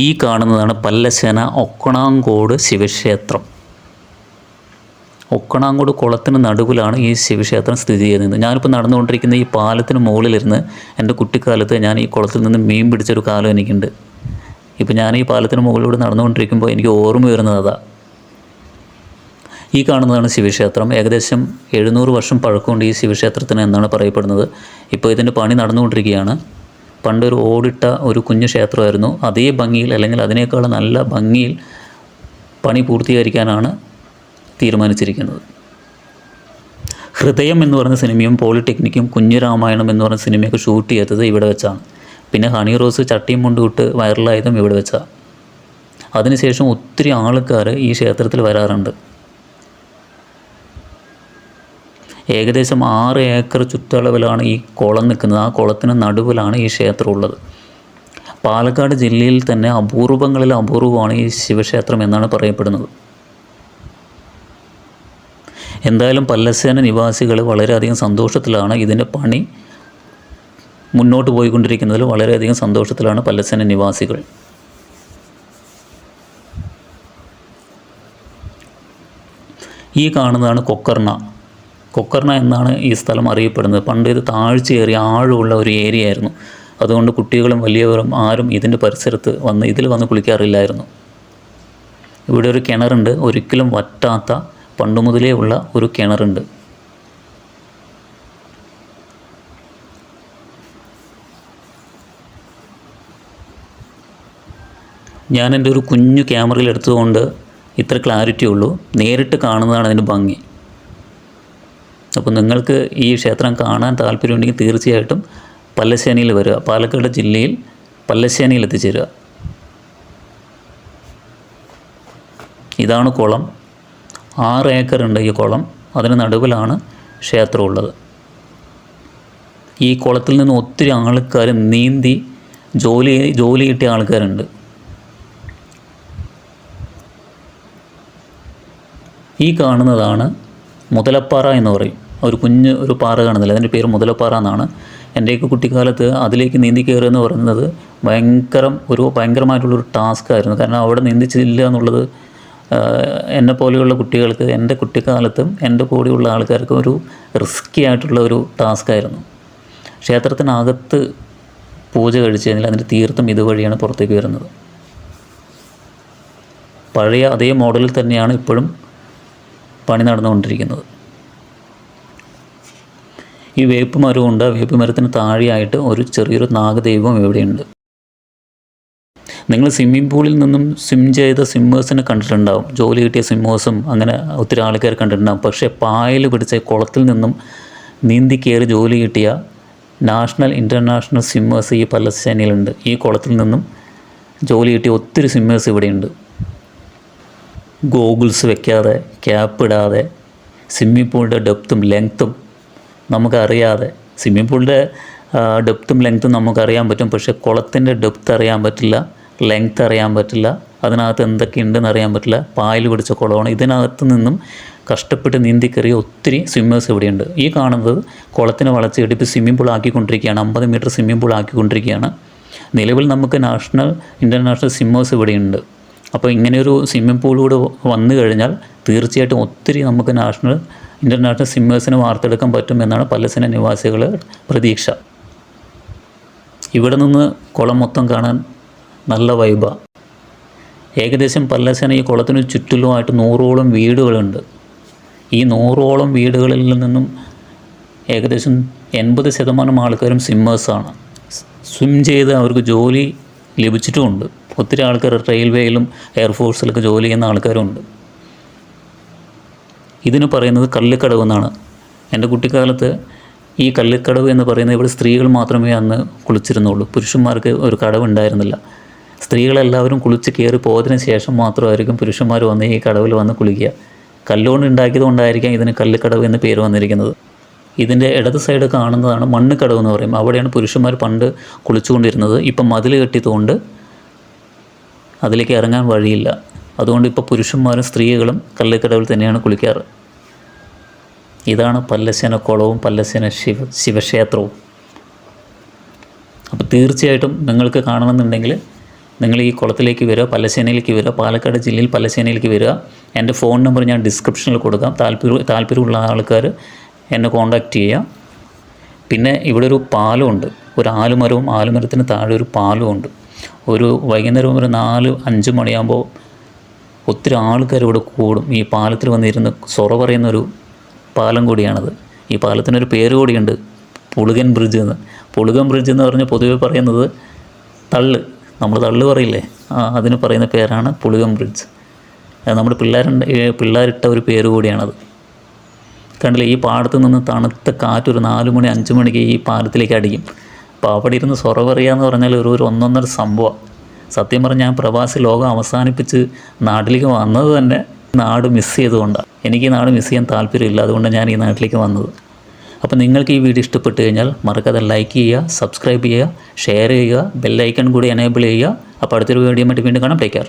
ഈ കാണുന്നതാണ് പല്ലശ്ശേന ഒക്കണാങ്കോട് ശിവക്ഷേത്രം. ഒക്കണാങ്കോട് കുളത്തിന് നടുവിലാണ് ഈ ശിവക്ഷേത്രം സ്ഥിതി ചെയ്യുന്നത്. ഞാനിപ്പോൾ നടന്നുകൊണ്ടിരിക്കുന്ന ഈ പാലത്തിന് മുകളിലിരുന്ന് എൻ്റെ കുട്ടിക്കാലത്ത് ഞാൻ ഈ കുളത്തിൽ നിന്ന് മീൻ പിടിച്ചൊരു കാലം എനിക്കുണ്ട്. ഇപ്പോൾ ഞാൻ ഈ പാലത്തിന് മുകളിലൂടെ നടന്നുകൊണ്ടിരിക്കുമ്പോൾ എനിക്ക് ഓർമ്മ വരുന്നത് അതാ. ഈ കാണുന്നതാണ് ശിവക്ഷേത്രം. ഏകദേശം 700 വർഷം പഴക്കമുണ്ട് ഈ ശിവക്ഷേത്രത്തിന് എന്നാണ് പറയപ്പെടുന്നത്. ഇപ്പോൾ ഇതിൻ്റെ പണി നടന്നുകൊണ്ടിരിക്കുകയാണ്. പണ്ടൊരു ഓടിട്ട ഒരു കുഞ്ഞു ക്ഷേത്രമായിരുന്നു. അതേ ഭംഗിയിൽ അല്ലെങ്കിൽ അതിനേക്കാൾ നല്ല ഭംഗിയിൽ പണി പൂർത്തീകരിക്കാനാണ് തീരുമാനിച്ചിരിക്കുന്നത്. ഹൃദയം എന്ന് പറയുന്ന സിനിമയും പോളിടെക്നിക്കും കുഞ്ഞുരാമായണം എന്ന് പറയുന്ന സിനിമയൊക്കെ ഷൂട്ട് ചെയ്തത് ഇവിടെ വെച്ചാണ്. പിന്നെ ഹണി റോസ് ചട്ടിയും മുണ്ടുവിട്ട് വൈറലായതും ഇവിടെ വെച്ചാണ്. അതിനുശേഷം ഒത്തിരി ആൾക്കാർ ഈ ക്ഷേത്രത്തിൽ വരാറുണ്ട്. ഏകദേശം 6 ഏക്കർ ചുറ്റളവിലാണ് ഈ കുളം നിൽക്കുന്നത്. ആ കുളത്തിന് നടുവിലാണ് ഈ ക്ഷേത്രം ഉള്ളത്. പാലക്കാട് ജില്ലയിൽ തന്നെ അപൂർവങ്ങളിൽ അപൂർവമാണ് ഈ ശിവക്ഷേത്രം എന്നാണ് പറയപ്പെടുന്നത്. എന്തായാലും പല്ലശ്ശേന നിവാസികൾ വളരെയധികം സന്തോഷത്തിലാണ്. ഇതിൻ്റെ പണി മുന്നോട്ട് പോയിക്കൊണ്ടിരിക്കുന്നതിൽ വളരെയധികം സന്തോഷത്തിലാണ് പല്ലശ്ശേന നിവാസികൾ. ഈ കാണുന്നതാണ് കൊക്കർണ. കൊക്കർണ എന്നാണ് ഈ സ്ഥലം അറിയപ്പെടുന്നത്. പണ്ട് ഇത് താഴ്ചയേറിയ ആഴമുള്ള ഒരു ഏരിയ ആയിരുന്നു. അതുകൊണ്ട് കുട്ടികളും വലിയവരും ആരും ഇതിൻ്റെ പരിസരത്ത് ഇതിൽ വന്ന് കുളിക്കാറില്ലായിരുന്നു. ഇവിടെ ഒരു കിണറുണ്ട്. ഒരിക്കലും വറ്റാത്ത പണ്ട് മുതലേ ഉള്ള ഒരു കിണറുണ്ട്. ഞാൻ എൻ്റെ ഒരു കുഞ്ഞു ക്യാമറയിൽ എടുത്തതുകൊണ്ട് ഇത്ര ക്ലാരിറ്റി ഉള്ളൂ. നേരിട്ട് കാണുന്നതാണ് അതിൻ്റെ ഭംഗി. അപ്പോൾ നിങ്ങൾക്ക് ഈ ക്ഷേത്രം കാണാൻ താല്പര്യമുണ്ടെങ്കിൽ തീർച്ചയായിട്ടും പല്ലശ്ശേനയിൽ വരിക. പാലക്കാട് ജില്ലയിൽ പല്ലശ്ശേനയിൽ എത്തിച്ചേരുക. ഇതാണ് കുളം. 6 ഏക്കറുണ്ട് ഈ കുളം. അതിന് നടുവിലാണ് ക്ഷേത്രം ഉള്ളത്. ഈ കുളത്തിൽ നിന്ന് ഒത്തിരി ആൾക്കാർ നീന്തി ജോലി കിട്ടിയ ആൾക്കാരുണ്ട്. ഈ കാണുന്നതാണ് മുതലപ്പാറ എന്ന് പറയും. ഒരു പാറ കാണുന്നില്ല, അതിൻ്റെ പേര് മുതലപ്പാറ എന്നാണ്. എൻ്റെയൊക്കെ കുട്ടിക്കാലത്ത് അതിലേക്ക് നീന്തി കയറുക എന്ന് പറയുന്നത് ഭയങ്കരമായിട്ടുള്ളൊരു ടാസ്ക് ആയിരുന്നു. കാരണം അവിടെ നീന്തിച്ചില്ല എന്നുള്ളത് എന്നെപ്പോലെയുള്ള കുട്ടികൾക്ക്, എൻ്റെ കുട്ടിക്കാലത്തും എൻ്റെ കൂടെയുള്ള ആൾക്കാർക്കും ഒരു റിസ്ക്കി ആയിട്ടുള്ള ഒരു ടാസ്ക് ആയിരുന്നു. ക്ഷേത്രത്തിനകത്ത് പൂജ കഴിച്ച് കഴിഞ്ഞാൽ അതിൻ്റെ തീർത്ഥം ഇതുവഴിയാണ് പുറത്തേക്ക് വരുന്നത്. പഴയ അതേ മോഡലിൽ തന്നെയാണ് ഇപ്പോഴും പണി നടന്നുകൊണ്ടിരിക്കുന്നത്. ഈ വേപ്പ് മരമുണ്ട്. വേപ്പ് മരത്തിന് താഴെയായിട്ട് ഒരു ചെറിയൊരു നാഗദൈവം ഇവിടെയുണ്ട്. നിങ്ങൾ സ്വിമ്മിംഗ് പൂളിൽ നിന്നും സ്വിം ചെയ്ത സ്വിമ്മേഴ്സിനെ കണ്ടിട്ടുണ്ടാവും. ജോലി കിട്ടിയ സ്വിമ്മേഴ്സും അങ്ങനെ ഒത്തിരി ആൾക്കാർ കണ്ടിട്ടുണ്ടാകും. പക്ഷേ പായൽ പിടിച്ച കുളത്തിൽ നിന്നും നീന്തി കയറി ജോലി കിട്ടിയ നാഷണൽ ഇൻ്റർനാഷണൽ സ്വിമ്മേഴ്സ് ഈ പല്ലശ്ശേനയിലുണ്ട്. ഈ കുളത്തിൽ നിന്നും ജോലി കിട്ടിയ ഒത്തിരി സ്വിമ്മേഴ്സ് ഇവിടെയുണ്ട്. ഗോഗിൾസ് വെക്കാതെ, ക്യാപ്പ് ഇടാതെ, സ്വിമ്മിംഗ് പൂളിൻ്റെ ഡെപ്തും ലെങ്ത്തും നമുക്കറിയാതെ, സ്വിമ്മിംഗ് പൂളിൻ്റെ ഡെപ്തും ലെങ്ത്തും നമുക്കറിയാൻ പറ്റും. പക്ഷേ കുളത്തിൻ്റെ ഡെപ്ത് അറിയാൻ പറ്റില്ല, ലെങ്ത്ത് അറിയാൻ പറ്റില്ല, അതിനകത്ത് എന്തൊക്കെയുണ്ടെന്ന് അറിയാൻ പറ്റില്ല. പായൽ പിടിച്ച കുളമാണ്. ഇതിനകത്ത് നിന്നും കഷ്ടപ്പെട്ട് നീന്തി കയറിയ ഒത്തിരി സ്വിമ്മേഴ്സ് ഇവിടെയുണ്ട്. ഈ കാണുന്നത് കുളത്തിനെ വളച്ച് കെട്ടി സ്വിമ്മിംഗ് പൂൾ ആക്കിക്കൊണ്ടിരിക്കുകയാണ്. 50 മീറ്റർ സ്വിമ്മിംഗ് പൂൾ ആക്കിക്കൊണ്ടിരിക്കുകയാണ്. നിലവിൽ നമുക്ക് നാഷണൽ ഇൻ്റർനാഷണൽ സ്വിമ്മേഴ്സ് ഇവിടെയുണ്ട്. അപ്പോൾ ഇങ്ങനെയൊരു സ്വിമ്മിംഗ് പൂളിലൂടെ വന്നു കഴിഞ്ഞാൽ തീർച്ചയായിട്ടും ഒത്തിരി നമുക്ക് നാഷണൽ ഇൻ്റർനാഷണൽ സ്വിമ്മേഴ്സിനെ വാർത്തെടുക്കാൻ പറ്റും എന്നാണ് പല്ലശ്ശേന നിവാസികളുടെ പ്രതീക്ഷ. ഇവിടെ നിന്ന് കുളം മൊത്തം കാണാൻ നല്ല വൈബാണ്. ഏകദേശം പല്ലശ്ശേന ഈ കുളത്തിന് ചുറ്റിലുമായിട്ട് 100ഓളം വീടുകളുണ്ട്. ഈ 100ഓളം വീടുകളിൽ നിന്നും ഏകദേശം 80% ആൾക്കാരും സ്വിമ്മേഴ്സാണ്. സ്വിം ചെയ്ത് അവർക്ക് ജോലി ലഭിച്ചിട്ടുമുണ്ട്. ഒത്തിരി ആൾക്കാർ റെയിൽവേയിലും എയർഫോഴ്സിലൊക്കെ ജോലി ചെയ്യുന്ന ആൾക്കാരുമുണ്ട്. ഇതിന് പറയുന്നത് കള്ളിക്കടവ് എന്നാണ്. എൻ്റെ കുട്ടിക്കാലത്ത് ഈ കള്ളിക്കടവ് എന്ന് പറയുന്നത് ഇവിടെ സ്ത്രീകൾ മാത്രമേ അന്ന് കുളിച്ചിരുന്നുള്ളൂ. പുരുഷന്മാർക്ക് ഒരു കടവ് ഉണ്ടായിരുന്നില്ല. സ്ത്രീകളെല്ലാവരും കുളിച്ച് കയറി പോയതിന് ശേഷം മാത്രമായിരിക്കും പുരുഷന്മാർ വന്ന് ഈ കടവിൽ വന്ന് കുളിക്കുക. കല്ലുകൊണ്ട് ഉണ്ടാക്കിയത് കൊണ്ടായിരിക്കാം ഇതിന് കള്ളിക്കടവ് എന്ന് പേര് വന്നിരിക്കുന്നത്. ഇതിൻ്റെ ഇടത് സൈഡ് കാണുന്നതാണ് മണ്ണിക്കടവ് എന്ന് പറയും. അവിടെയാണ് പുരുഷന്മാർ പണ്ട് കുളിച്ചുകൊണ്ടിരുന്നത്. ഇപ്പം മതിൽ കെട്ടിയതുകൊണ്ട് അതിലേക്ക് ഇറങ്ങാൻ വഴിയില്ല. അതുകൊണ്ട് ഇപ്പോൾ പുരുഷന്മാരും സ്ത്രീകളും കള്ളിക്കടവിൽ തന്നെയാണ് കുളിക്കാറ്. ഇതാണ് പല്ലശ്ശേന കുളവും പല്ലശ്ശേന ശിവക്ഷേത്രവും. അപ്പോൾ തീർച്ചയായിട്ടും നിങ്ങൾക്ക് കാണണമെന്നുണ്ടെങ്കിൽ നിങ്ങൾ ഈ കുളത്തിലേക്ക് വരിക, പല്ലശ്ശേനയിലേക്ക് വരിക, പാലക്കാട് ജില്ലയിൽ പല്ലശ്ശേനയിലേക്ക് വരിക. എൻ്റെ ഫോൺ നമ്പർ ഞാൻ ഡിസ്ക്രിപ്ഷനിൽ കൊടുക്കാം. താല്പര്യമുള്ള ആൾക്കാർ എന്നെ കോൺടാക്റ്റ് ചെയ്യുക. പിന്നെ ഇവിടെ ഒരു പാലമുണ്ട്, ഒരു ആലുമരവും ആലുമരത്തിന് താഴെ ഒരു പാലമുണ്ട്. ഒരു വൈകുന്നേരം ഒരു 4-5 മണിയാകുമ്പോൾ ഒത്തിരി ആൾക്കാർ ഇവിടെ കൂടും. ഈ പാലത്തിൽ വന്നിരുന്ന് സൊറ പറയുന്നൊരു പാലം കൂടിയാണത്. ഈ പാലത്തിനൊരു പേര് കൂടിയുണ്ട്, പുളുകൻ ബ്രിഡ്ജ് എന്ന്. പുളുകൻ ബ്രിഡ്ജ് എന്ന് പറഞ്ഞാൽ പൊതുവെ പറയുന്നത് നമ്മൾ തള്ള് പറയില്ലേ, അതിന് പറയുന്ന പേരാണ് പുളുകൻ ബ്രിഡ്ജ്. നമ്മൾ പിള്ളേരിട്ട ഒരു പേര് കൂടിയാണത്. കണ്ടില്ലേ, ഈ പാടത്ത് നിന്ന് തണുത്ത കാറ്റൊരു 4 മണി 5 മണിക്ക് ഈ പാലത്തിലേക്ക് അടിക്കും. അപ്പോൾ അവിടെ ഇരുന്ന് സൊറ പറയുക എന്ന് പറഞ്ഞാൽ ഒരു ഒന്നൊന്നര സംഭവം. സത്യം പറഞ്ഞാൽ ഞാൻ പ്രവാസി ലോകം അവസാനിപ്പിച്ച് നാട്ടിലേക്ക് വന്നത് തന്നെ നാട് മിസ് ചെയ്തുകൊണ്ടാണ്. എനിക്ക് ഈ നാട് മിസ് ചെയ്യാൻ താല്പര്യമില്ല, അതുകൊണ്ട് ഞാൻ ഈ നാട്ടിലേക്ക് വന്നത്. അപ്പോൾ നിങ്ങൾക്ക് ഈ വീഡിയോ ഇഷ്ടപ്പെട്ട് കഴിഞ്ഞാൽ മറക്കാതെ ലൈക്ക് ചെയ്യുക, സബ്സ്ക്രൈബ് ചെയ്യുക, ഷെയർ ചെയ്യുക, ബെല്ലൈക്കൺ കൂടി എനേബിൾ ചെയ്യുക. അപ്പോൾ അടുത്തൊരു വീഡിയോ ആയിട്ട് വീണ്ടും കാണാം. Take care.